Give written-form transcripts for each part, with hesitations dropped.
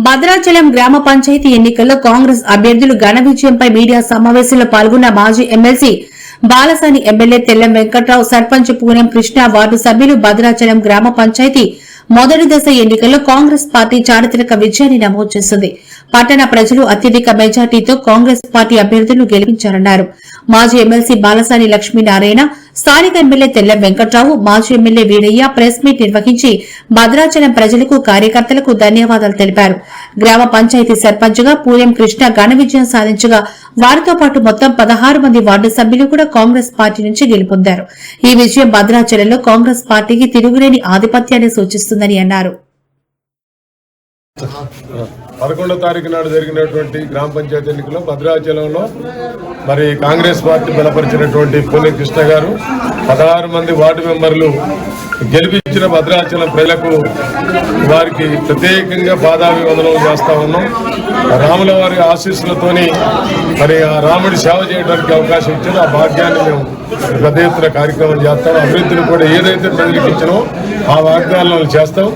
భద్రాచలం గ్రామ పంచాయతీ ఎన్నికల్లో కాంగ్రెస్ అభ్యర్థులు ఘన విజయంపై మీడియా సమావేశంలో పాల్గొన్న మాజీ MLC Balasani MLA Tellam Venkatrao, sarpanch Poonam Krishna, ward సభ్యులు భద్రాచలం గ్రామ పంచాయతీ మొదటి దశ ఎన్నికల్లో కాంగ్రెస్ పార్టీ చారిత్రక విజయాన్ని నమోదు చేసింది. పట్టణ ప్రజలు అత్యధిక మెజార్టీతో కాంగ్రెస్ పార్టీ అభ్యర్థులను గెలిపించారన్నారు. మాజీ ఎమ్మెల్సీ బాలసాని లక్ష్మీనారాయణ, స్థానిక ఎమ్మెల్యే తెల్లం వెంకట్రావు, మాజీ ఎమ్మెల్యే వీరయ్య ప్రెస్ మీట్ నిర్వహించి భద్రాచలం ప్రజలకు, కార్యకర్తలకు ధన్యవాదాలు తెలిపారు. గ్రామ పంచాయతీ సర్పంచ్ గా పూనం కృష్ణ ఘన విజయం సాధించగా వారితో పాటు మొత్తం 16 మంది వార్డు సభ్యులు కూడా కాంగ్రెస్ పార్టీ నుంచి గెలుపొందారు. ఈ విజయం భద్రాచలంలో కాంగ్రెస్ పార్టీకి తిరుగులేని ఆధిపత్యాన్ని సూచిస్తుందని అన్నారు. 11వ తారీఖు నాడు జరిగినటువంటి గ్రామ పంచాయతీ ఎన్నికల్లో భద్రాచలంలో మరి కాంగ్రెస్ పార్టీ బలపరిచినటువంటి పూనం కృష్ణ గారు 16 మంది వార్డు మెంబర్లు గెలిపించిన భద్రాచలం ప్రజలకు వారికి ప్రత్యేకంగా పాదాభివందనం చేస్తా ఉన్నాం. రాముల వారి ఆశీస్సులతోని మరి ఆ రాముడి సేవ చేయడానికి అవకాశం ఇచ్చారో ఆ భాగ్యాన్ని మేము పెద్ద ఎత్తున కార్యక్రమాలు చేస్తాం. అభివృద్ధిని కూడా ఏదైతే ప్రజలకు ఇచ్చినో ఆ వాగ్దానాలు చేస్తాం.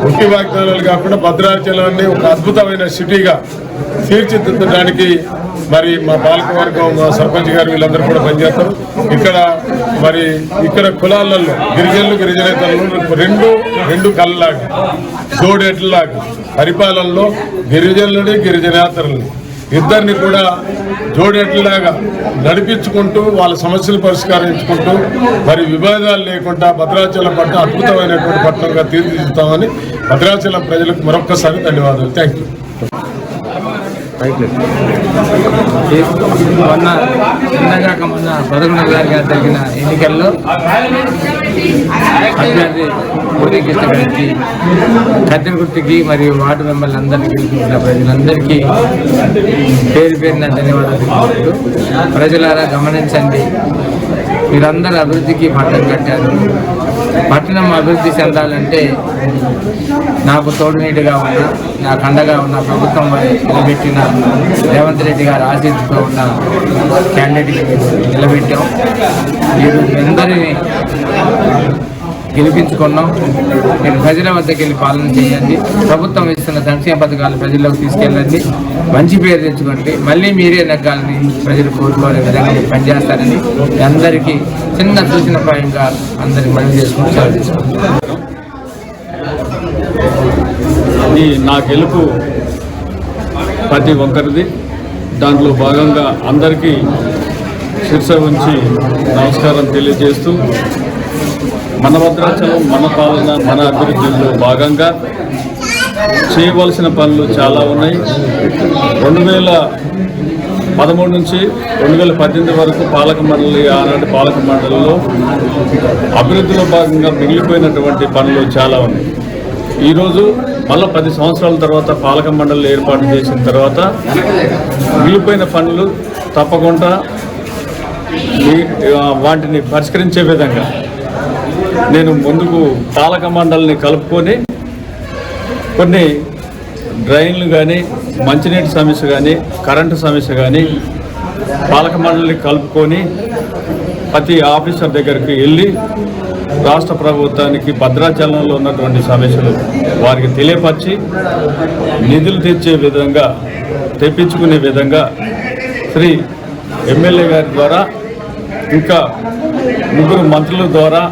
ఒట్టి వాగ్దానాలు కాకుండా భద్రాచలాన్ని ఒక అద్భుతమైన సిటీగా తీర్చిదిద్దడానికి మరి మా పాలకవర్గం, మా సర్పంచ్ గారు వీళ్ళందరూ కూడా పనిచేస్తారు. ఇక్కడ కులాలలో గిరిజనులు, గిరిజనేతలను రెండు కళ్ళలాగా, జోడెట్లలాగా పరిపాలనలో గిరిజనులని, గిరిజనేతరులని ఇద్దరిని కూడా జోడెట్లలాగా నడిపించుకుంటూ వాళ్ళ సమస్యలు పరిష్కరించుకుంటూ మరి విభేదాలు లేకుండా భద్రాచలం పట్టణం అద్భుతమైనటువంటి పట్టణంగా తీర్చిదిద్దుతామని భద్రాచలం ప్రజలకు మరొక్కసారి ధన్యవాదాలు. Thank you. మొన్న 11వ తారీఖున జరిగిన ఎన్నికల్లో అభ్యర్థి పూనం కృష్ణ గారికి కత్తెర గుర్తుకి మరియు వార్డు మెంబర్లందరినీ గెలిపించిన ప్రజలందరికీ పేరు పేరున ధన్యవాదాలు. ప్రజలారా గమనించండి, మీరందరూ అభివృద్ధికి పట్టం కట్టారు. పట్టణం అభివృద్ధి చెందాలంటే నాకు తోడునీటిగా ఉన్న, నాకు అండగా ఉన్న ప్రభుత్వం నిలబెట్టిన రేవంత్ రెడ్డి గారు ఆశీస్సుతో ఉన్న క్యాండిడేట్కి నిలబెట్టాం. మీరు అందరినీ గెలిపించుకున్నాం. మీరు ప్రజల వద్దకు వెళ్ళి పాలన చేయండి. ప్రభుత్వం ఇస్తున్న సంక్షేమ పథకాలు ప్రజల్లోకి తీసుకెళ్ళండి. మంచి పేరు తెచ్చుకోండి. మళ్ళీ మీరే నెగ్గాలని ప్రజలు కోరుకోలే విధంగా మీరు పనిచేస్తారని అందరికీ చిన్న సూచన ప్రాయంగా అందరికి మనవి చేసుకుంటారు. నా గెలుపు ప్రతి ఒక్కరిది. దాంట్లో భాగంగా అందరికీ శిరస ఉంచి నమస్కారం తెలియజేస్తూ మన భద్రాచలం, మన పాలన, మన అభివృద్ధిలో భాగంగా చేయవలసిన పనులు చాలా ఉన్నాయి. 2013 నుంచి 2018 వరకు ఆనాటి పాలక మండలిలో అభివృద్ధిలో భాగంగా మిగిలిపోయినటువంటి పనులు చాలా ఉన్నాయి. ఈరోజు మళ్ళీ 10 సంవత్సరాల తర్వాత పాలక మండలి ఏర్పాటు చేసిన తర్వాత మిగిలిపోయిన పనులు తప్పకుండా వాటిని పరిష్కరించే విధంగా నేను ముందుకు పాలక మండలిని కలుపుకొని కొన్ని డ్రైన్లు కానీ, మంచినీటి సమస్య కానీ, కరెంటు సమస్య కానీ పాలక మండలిని కలుపుకొని ప్రతి ఆఫీసర్ దగ్గరికి వెళ్ళి రాష్ట్ర ప్రభుత్వానికి భద్రాచలంలో ఉన్నటువంటి సమస్యలు వారికి తెలియపరిచి నిధులు తెప్పించుకునే విధంగా శ్రీ ఎమ్మెల్యే గారి ద్వారా ఇంకా 3 మంత్రుల ద్వారా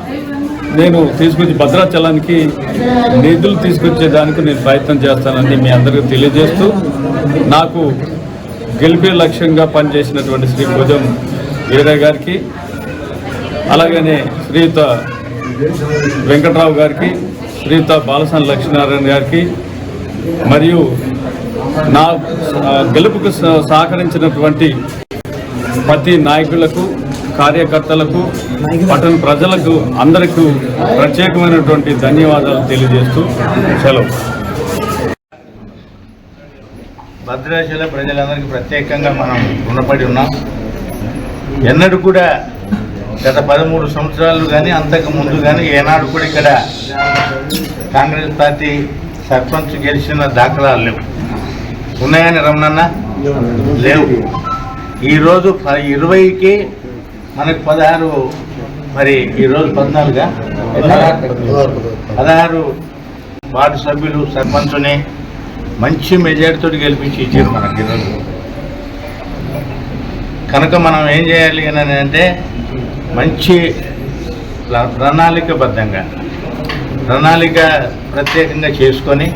నేను తీసుకొచ్చి భద్రాచలానికి నిధులు తీసుకొచ్చేదానికి నేను ప్రయత్నం చేస్తానని మీ అందరికీ తెలియజేస్తూ, నాకు గెలిపే లక్ష్యంగా పనిచేసినటువంటి శ్రీ భుజం వీరయ్య గారికి, అలాగనే శ్రీయుత వెంకట్రావు గారికి, శ్రీయుత బాలసాని లక్ష్మీనారాయణ గారికి మరియు నా గెలుపుకు సహకరించినటువంటి ప్రతి నాయకులకు, కార్యకర్తలకు, పట్టణ ప్రజలకు అందరికీ ప్రత్యేకమైనటువంటి ధన్యవాదాలు తెలియజేస్తూ సెలవు. భద్రాచల ప్రజలందరికీ ప్రత్యేకంగా మనం రుణపడి ఉన్నాం. ఎన్నడూ కూడా గత 13 సంవత్సరాలు కానీ అంతకు ముందు కానీ ఏనాడు కూడా ఇక్కడ కాంగ్రెస్ పార్టీ సర్పంచ్ గెలిచిన దాఖలాలు లేవు. ఉన్నాయని రమణన్న లేవు. ఈరోజు 20కి మనకు 16, మరి ఈరోజు 14గా 16 వార్డు సభ్యులు, సర్పంచుని మంచి మెజారిటీతో గెలిపించి ఇచ్చారు మనకి ఈరోజు. కనుక మనం ఏం చేయాలి అని అంటే మంచి ప్రణాళిక ప్రత్యేకంగా చేసుకొని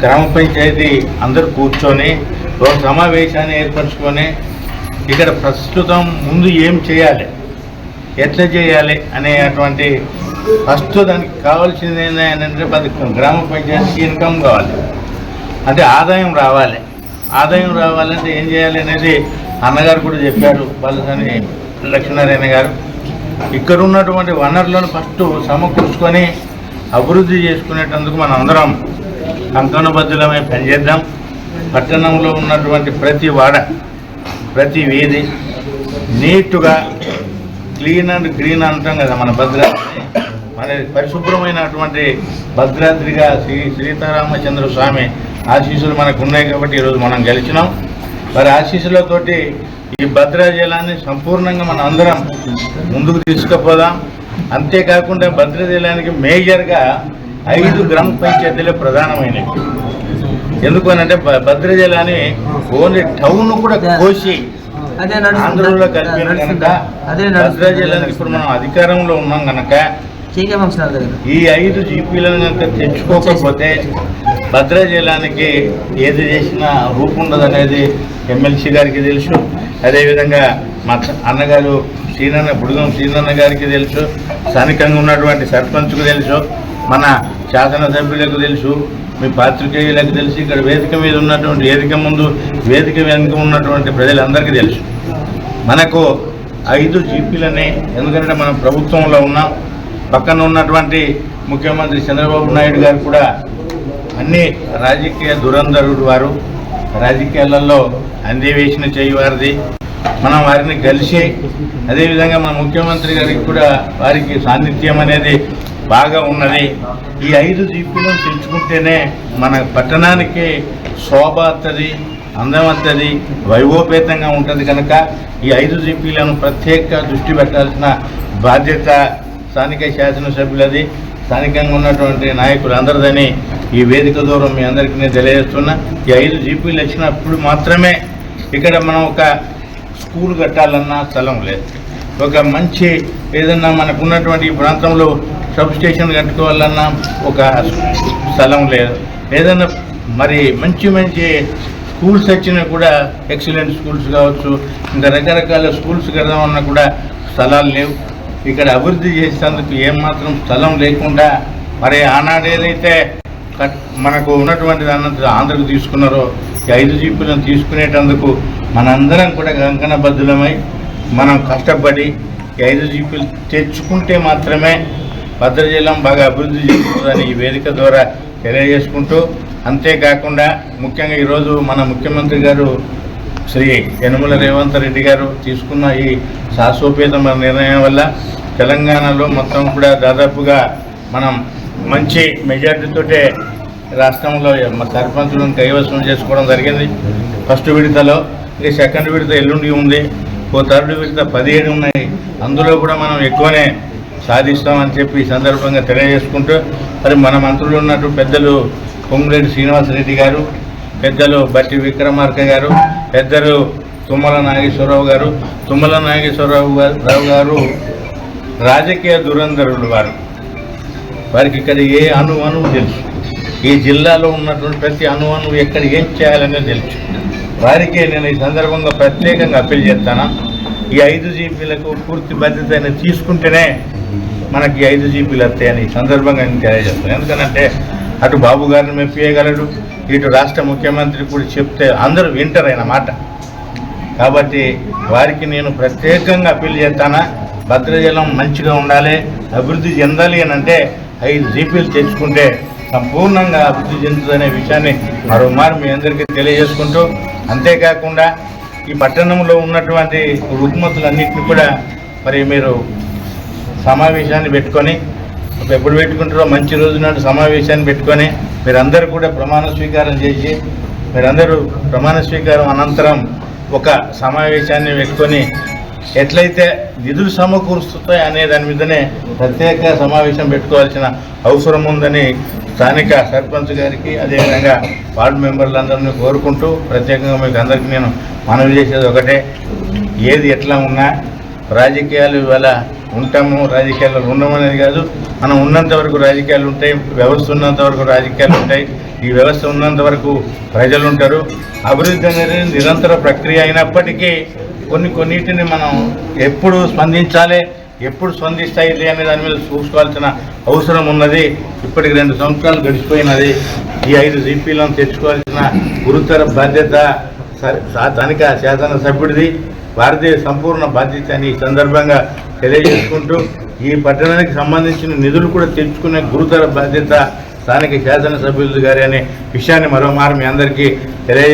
గ్రామ పంచాయతీ అందరూ కూర్చొని ఒక సమావేశాన్ని ఏర్పరచుకొని ఇక్కడ ప్రస్తుతం ముందు ఏం చేయాలి, ఎట్లా చేయాలి అనేటువంటి ఫస్ట్ దానికి కావాల్సింది ఏంటంటే గ్రామ పంచాయతీకి ఇన్కమ్ కావాలి, అంటే ఆదాయం రావాలంటే ఏం చేయాలి అనేది అన్నగారు కూడా చెప్పారు. బాలసాని లక్ష్మీనారాయణ గారు ఇక్కడ ఉన్నటువంటి వనరులను ఫస్ట్ సమకూర్చుకొని అభివృద్ధి చేసుకునేటందుకు మనం అందరం కంకణబద్ధులమై పనిచేద్దాం. పట్టణంలో ఉన్నటువంటి ప్రతి వాడ, ప్రతి వీధి నీట్గా క్లీన్ అండ్ గ్రీన్ అంటాం కదా మన భద్రాద్రి, మన పరిశుభ్రమైనటువంటి భద్రాద్రిగా సీతారామచంద్ర స్వామి ఆశీస్సులు మనకు ఉన్నాయి కాబట్టి ఈరోజు మనం గెలిచినాం. వారి ఆశీస్సులతోటి ఈ భద్రాచలాన్ని సంపూర్ణంగా మనం అందరం ముందుకు తీసుకుపోదాం. అంతేకాకుండా భద్రాచలానికి మేజర్గా 5 గ్రామ పంచాయతీలే ప్రధానమైనవి. ఎందుకనంటే భద్రాచలాన్ని ఓన్లీ టౌన్ కూడా కోసి ఆంధ్రలో కలిపిన కనుక భద్రాచలానికి ఇప్పుడు మనం అధికారంలో ఉన్నాం కనుక ఈ 5 జీపీలను కనుక తెచ్చుకోకపోతే భద్రాచలానికి ఏది చేసినా రూపు ఉండదు అనేది ఎమ్మెల్సీ గారికి తెలుసు. అదేవిధంగా మా అన్నగారు బుడుగం శ్రీనన్న గారికి తెలుసు, స్థానికంగా ఉన్నటువంటి సర్పంచ్కు తెలుసు, మన శాసనసభ్యులకు తెలుసు, మీ పాత్రికేయులకు తెలుసు, ఇక్కడ వేదిక మీద ఉన్నటువంటి వేదిక వెనుక ఉన్నటువంటి ప్రజలందరికీ తెలుసు. మనకు 5 జీపీలని, ఎందుకంటే మనం ప్రభుత్వంలో ఉన్నాం. పక్కన ఉన్నటువంటి ముఖ్యమంత్రి చంద్రబాబు నాయుడు గారు కూడా అన్ని రాజకీయ దురంధరుడు వారు, రాజకీయాలలో అందివేసిన చేయి వారిది. మనం వారిని కలిసి అదేవిధంగా మన ముఖ్యమంత్రి గారికి కూడా వారికి సాన్నిధ్యం అనేది బాగా ఉన్నది. ఈ 5 జీపీలను తెచ్చుకుంటేనే మన పట్టణానికి శోభ వస్తుంది, అందం వస్తుంది, వైభవపేతంగా ఉంటుంది. కనుక ఈ 5 జీపీలను ప్రత్యేక దృష్టి పెట్టాల్సిన బాధ్యత స్థానిక శాసనసభ్యులది, స్థానికంగా ఉన్నటువంటి నాయకులు అందరిదని ఈ వేదిక దూరం మీ అందరికీ నేను తెలియజేస్తున్నా. ఈ 5 జీపీలు వచ్చినప్పుడు మాత్రమే ఇక్కడ మనం ఒక స్కూల్ కట్టాలన్నా స్థలం లేదు, ఒక మంచి ఏదన్నా మనకు ఉన్నటువంటి ఈ ప్రాంతంలో సబ్ స్టేషన్ కట్టుకోవాలన్నా ఒక స్థలం లేదు, ఏదన్నా మరి మంచి స్కూల్స్ వచ్చినా కూడా ఎక్సలెంట్ స్కూల్స్ కావచ్చు, ఇంకా రకరకాల స్కూల్స్ కడదామన్నా కూడా స్థలాలు లేవు. ఇక్కడ అభివృద్ధి చేసేందుకు ఏమాత్రం స్థలం లేకుండా మరి ఆనాడు ఏదైతే మనకు ఉన్నటువంటి దాన్ని ఆంధ్రకు తీసుకున్నారో ఈ 5 జీపీలను తీసుకునేటందుకు మనందరం కూడా కంకణబద్ధులమై మనం కష్టపడి ఈ 5 జీపీలు తెచ్చుకుంటే మాత్రమే భద్రాచలం బాగా అభివృద్ధి చేస్తుందని ఈ వేదిక ద్వారా తెలియజేసుకుంటూ, అంతేకాకుండా ముఖ్యంగా ఈరోజు మన ముఖ్యమంత్రి గారు శ్రీ యనమల రేవంత్ రెడ్డి గారు తీసుకున్న ఈ సాహసోపేతమైన నిర్ణయం వల్ల తెలంగాణలో మొత్తం కూడా దాదాపుగా మనం మంచి మెజార్టీతోటే రాష్ట్రంలో సర్పంచులను కైవసం చేసుకోవడం జరిగింది. ఫస్ట్ విడతలో ఇక సెకండ్ విడత ఎల్లుండి ఉంది, థర్డ్ విడత 17 ఉన్నాయి. అందులో కూడా మనం ఎక్కువనే సాధిస్తామని చెప్పి ఈ సందర్భంగా తెలియజేసుకుంటూ, మరి మన మంత్రులు ఉన్నట్టు పెద్దలు పొంగులేటి శ్రీనివాసరెడ్డి గారు, పెద్దలు బట్టి విక్రమార్క గారు, పెద్దలు తుమ్మల నాగేశ్వరరావు గారు రాజకీయ దురంధరులు వారికి ఇక్కడ ఏ అణువు తెలుసు, ఈ జిల్లాలో ఉన్నటువంటి ప్రతి అణువు ఎక్కడ ఏం చేయాలనేది తెలుసు. వారికి నేను ఈ సందర్భంగా ప్రత్యేకంగా అప్పీల్ చేస్తాను. ఈ 5 జీపీలకు పూర్తి బాధ్యత తీసుకుంటేనే మనకి 5 జీపీలు వస్తాయని ఈ సందర్భంగా నేను తెలియజేస్తాను. ఎందుకంటే అటు బాబు గారిని మెప్పియగలడు, ఇటు రాష్ట్ర ముఖ్యమంత్రి కూడా చెప్తే అందరూ వింటారైన మాట. కాబట్టి వారికి నేను ప్రత్యేకంగా అప్పీల్ చేస్తాను. భద్రాచలం మంచిగా ఉండాలి, అభివృద్ధి చెందాలి అని అంటే 5 జీపీలు తెచ్చుకుంటే సంపూర్ణంగా అభివృద్ధి చెందుతుందనే విషయాన్ని మరోమారు మీ అందరికీ తెలియజేసుకుంటూ, అంతేకాకుండా ఈ పట్టణంలో ఉన్నటువంటి రుగ్మతులన్నింటినీ కూడా మరి మీరు సమావేశాన్ని పెట్టుకొని, ఎప్పుడు పెట్టుకుంటారో మంచి రోజు నాడు సమావేశాన్ని పెట్టుకొని మీరందరూ కూడా ప్రమాణ స్వీకారం చేసి, మీరందరూ ప్రమాణ స్వీకారం అనంతరం ఒక సమావేశాన్ని పెట్టుకొని ఎట్లయితే నిధులు సమకూరుస్తాయి అనే దాని మీదనే ప్రత్యేక సమావేశం పెట్టుకోవాల్సిన అవసరం ఉందని స్థానిక సర్పంచ్ గారికి అదేవిధంగా వార్డు మెంబర్లందరినీ కోరుకుంటూ ప్రత్యేకంగా మీకు అందరికీ నేను మనవి చేసేది ఒకటే, ఏది ఎట్లా ఉన్నా రాజకీయాలు ఇవాళ ఉంటాము, రాజకీయాల్లో ఉండమనేది కాదు. మనం ఉన్నంత వరకు రాజకీయాలు ఉంటాయి, వ్యవస్థ ఉన్నంత వరకు రాజకీయాలు ఉంటాయి, ఈ వ్యవస్థ ఉన్నంత వరకు ప్రజలు ఉంటారు. అభివృద్ధి అనేది నిరంతర ప్రక్రియ అయినప్పటికీ కొన్నిటిని మనం ఎప్పుడు స్పందించాలి, ఎప్పుడు స్పందిస్తాయి అనే దాని మీద చూసుకోవాల్సిన అవసరం ఉన్నది. ఇప్పటికి 2 సంవత్సరాలు గడిచిపోయినది. ఈ 5 జీపీలను తెచ్చుకోవాల్సిన గురుతర బాధ్యత స్థానిక శాసనసభ్యుడిది, వారిదే సంపూర్ణ బాధ్యత అని ఈ సందర్భంగా తెలియజేసుకుంటూ, ఈ పట్టణానికి సంబంధించిన నిధులు కూడా తెచ్చుకునే గురుతర బాధ్యత స్థానిక శాసనసభ్యులు గారి అనే విషయాన్ని మరోమారు మీ అందరికీ తెలియజే